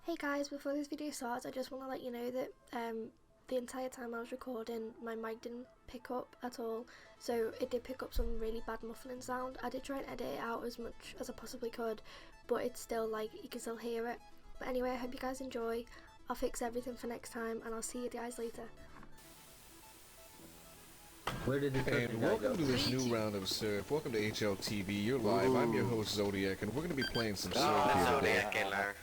Hey guys, before this video starts, I just want to let you know that the entire time I was recording, my mic didn't pick up at all, so it did pick up some really bad muffling sound. I did try and edit it out as much as I possibly could, but it's still like, you can still hear it. But anyway, I hope you guys enjoy. I'll fix everything for next time, and I'll see you guys later. Where did the And welcome to this new round of Surf. Welcome to HLTV. You're live. I'm your host Zodiac, and we're going to be playing some Surf here today.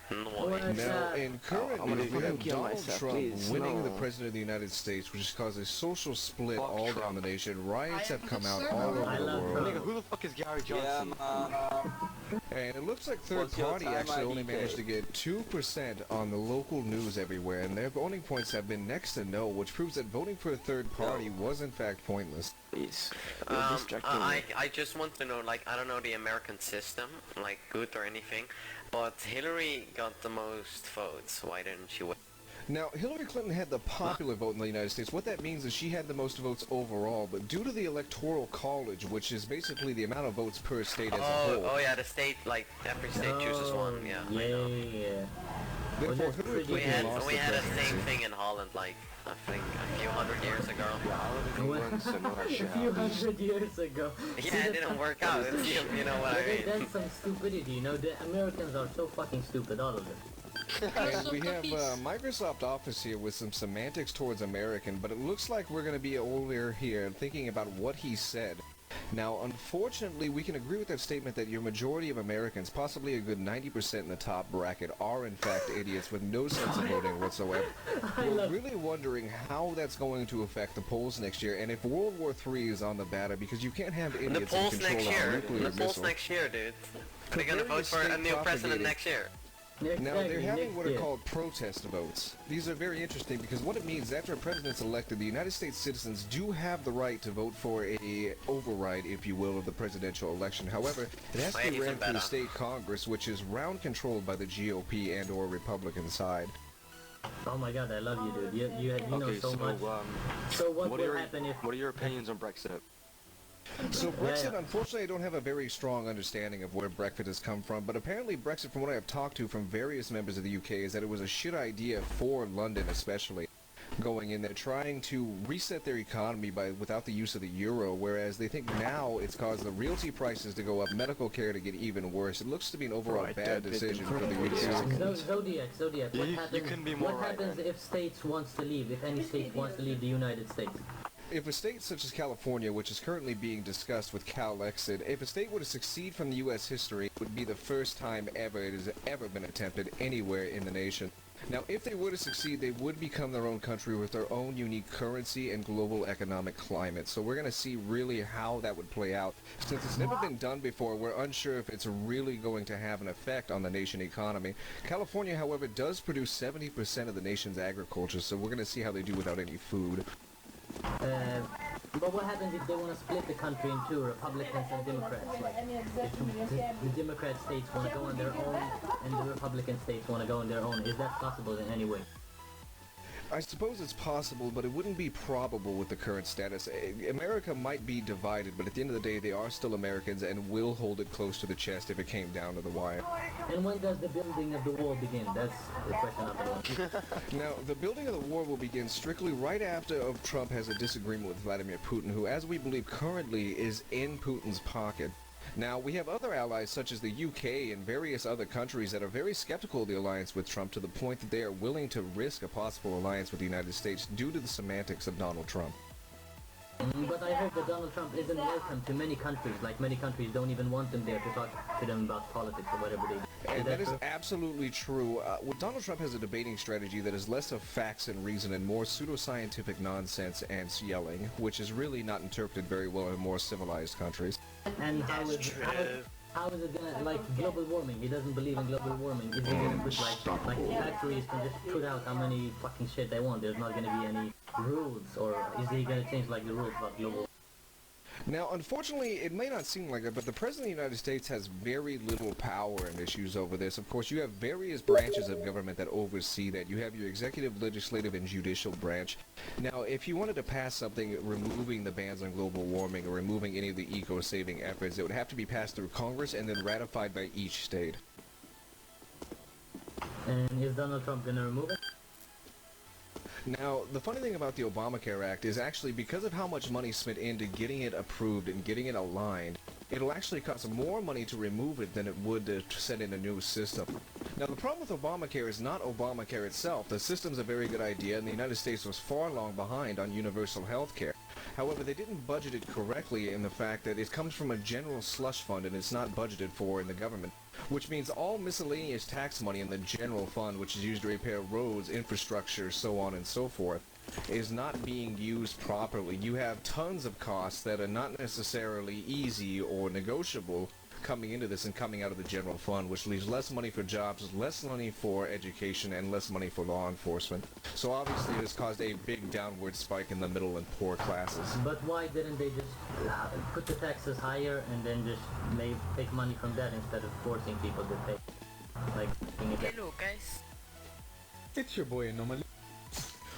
Now, in current news, we have Donald Trump winning the President of the United States, which has caused a social split all down the nation. Riots have come out all over the world. Nigga, who the fuck is Gary Johnson? And it looks like third party actually only managed to get 2% on the local news everywhere, and their voting points have been next to no, which proves that voting for a third party was in fact pointless. Please. I just want to know, like, I don't know the American system, like, good or anything, but Hillary got the most votes. Why didn't she win? Now, Hillary Clinton had the popular vote in the United States. What that means is she had the most votes overall, but due to the Electoral College, which is basically the amount of votes per state as a whole. Oh yeah, the state, like, every state chooses one, yeah. Yeah. Therefore, Hillary Clinton lost We the had the presidency. same thing in Holland, like, I think a few hundred years ago. A few hundred years ago. Yeah, it didn't work out, you know what I mean. That's some stupidity, you know, the Americans are so fucking stupid, all of them. And we have Microsoft Office here with some semantics towards American, but it looks like we're going to be over here thinking about what he said. Now, unfortunately, we can agree with that statement that your majority of Americans, possibly a good 90% in the top bracket, are in fact idiots with no sense of voting whatsoever. We're really wondering how that's going to affect the polls next year, and if World War III is on the batter, because you can't have idiots in control of a nuclear The polls missile. next year, dude. They're gonna vote for a new president next year. Now, they're having what are called protest votes. These are very interesting because what it means, after a president's elected, the United States citizens do have the right to vote for a override, if you will, of the presidential election. However, it has to be ran through the state Congress, which is round controlled by the GOP and or Republican side. Oh my god, I love you, dude. You know so much. So what will happen if... What are your opinions on Brexit? So Brexit, unfortunately, I don't have a very strong understanding of where Brexit has come from, but apparently Brexit, from what I have talked to from various members of the UK, is that it was a shit idea for London especially, going in there trying to reset their economy without the use of the euro, whereas they think now it's caused the realty prices to go up, medical care to get even worse. It looks to be an overall bad decision for the UK. Zodiac, what happens if states wants to leave, if any state wants to leave the United States? If a state such as California, which is currently being discussed with Cal-Exit, if a state were to succeed from the U.S. history, it would be the first time ever it has ever been attempted anywhere in the nation. Now, if they were to succeed, they would become their own country with their own unique currency and global economic climate. So we're going to see really how that would play out. Since it's never been done before, we're unsure if it's really going to have an effect on the nation economy. California, however, does produce 70% of the nation's agriculture, so we're going to see how they do without any food. But what happens if they want to split the country in two, Republicans and Democrats? Like, if the Democrat states want to go on their own, and the Republican states want to go on their own, is that possible in any way? I suppose it's possible, but it wouldn't be probable with the current status. America might be divided, but at the end of the day, they are still Americans and will hold it close to the chest if it came down to the wire. And when does the building of the wall begin? That's the question I've been asking. Now, the building of the wall will begin strictly right after Trump has a disagreement with Vladimir Putin, who, as we believe currently, is in Putin's pocket. Now, we have other allies such as the UK and various other countries that are very skeptical of the alliance with Trump to the point that they are willing to risk a possible alliance with the United States due to the semantics of Donald Trump. But I heard that Donald Trump isn't welcome to many countries. Like, many countries don't even want him there to talk to them about politics or whatever they do. And that is absolutely true. Donald Trump has a debating strategy that is less of facts and reason and more pseudoscientific nonsense and yelling, which is really not interpreted very well in more civilized countries. And how is it gonna, like, global warming? He doesn't believe in global warming. Is he gonna put, like factories can just put out how many fucking shit they want? There's not gonna be any rules, or is he gonna change, like, the rules about global? Now, unfortunately, it may not seem like it, but the President of the United States has very little power and issues over this. Of course, you have various branches of government that oversee that. You have your executive, legislative, and judicial branch. Now, if you wanted to pass something removing the bans on global warming or removing any of the eco-saving efforts, it would have to be passed through Congress and then ratified by each state. And is Donald Trump gonna remove it? Now, the funny thing about the Obamacare Act is actually because of how much money spent into getting it approved and getting it aligned, it'll actually cost more money to remove it than it would to set in a new system. Now, the problem with Obamacare is not Obamacare itself. The system's a very good idea, and the United States was far long behind on universal health care. However, they didn't budget it correctly in the fact that it comes from a general slush fund and it's not budgeted for in the government, which means all miscellaneous tax money in the general fund, which is used to repair roads, infrastructure, so on and so forth, is not being used properly. You have tons of costs that are not necessarily easy or negotiable coming into this and coming out of the general fund, which leaves less money for jobs, less money for education, and less money for law enforcement. So obviously it has caused a big downward spike in the middle and poor classes. But why didn't they just put the taxes higher and then just take money from that instead of forcing people to pay? Like, Hello guys. It's your boy Anomaly.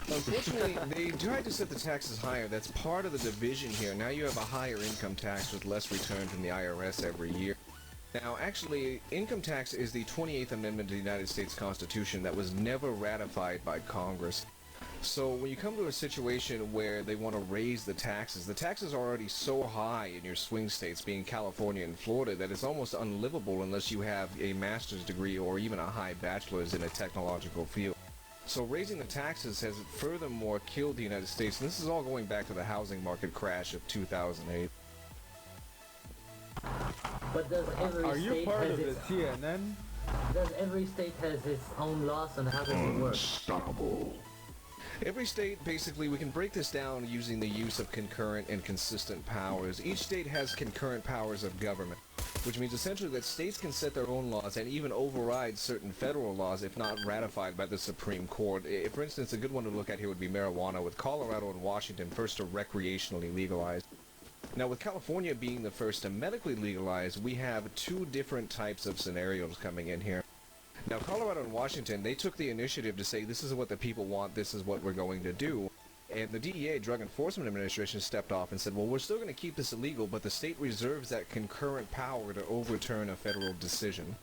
Unfortunately, they tried to set the taxes higher. That's part of the division here. Now you have a higher income tax with less return from the IRS every year. Now, actually, income tax is the 28th Amendment to the United States Constitution that was never ratified by Congress. So when you come to a situation where they want to raise the taxes are already so high in your swing states, being California and Florida, that it's almost unlivable unless you have a master's degree or even a high bachelor's in a technological field. So raising the taxes has furthermore killed the United States, and this is all going back to the housing market crash of 2008. but does every Are you state part has of the its CNN? does every state has its own laws on how does it work? Every state, basically, we can break this down using the use of concurrent and consistent powers. Each state has concurrent powers of government, which means essentially that states can set their own laws and even override certain federal laws if not ratified by the Supreme Court. For instance, a good one to look at here would be marijuana, with Colorado and Washington first to recreationally legalize. Now, with California being the first to medically legalize, we have two different types of scenarios coming in here. Now, Colorado and Washington, they took the initiative to say, this is what the people want, this is what we're going to do. And the DEA, Drug Enforcement Administration, stepped off and said, well, we're still going to keep this illegal, but the state reserves that concurrent power to overturn a federal decision.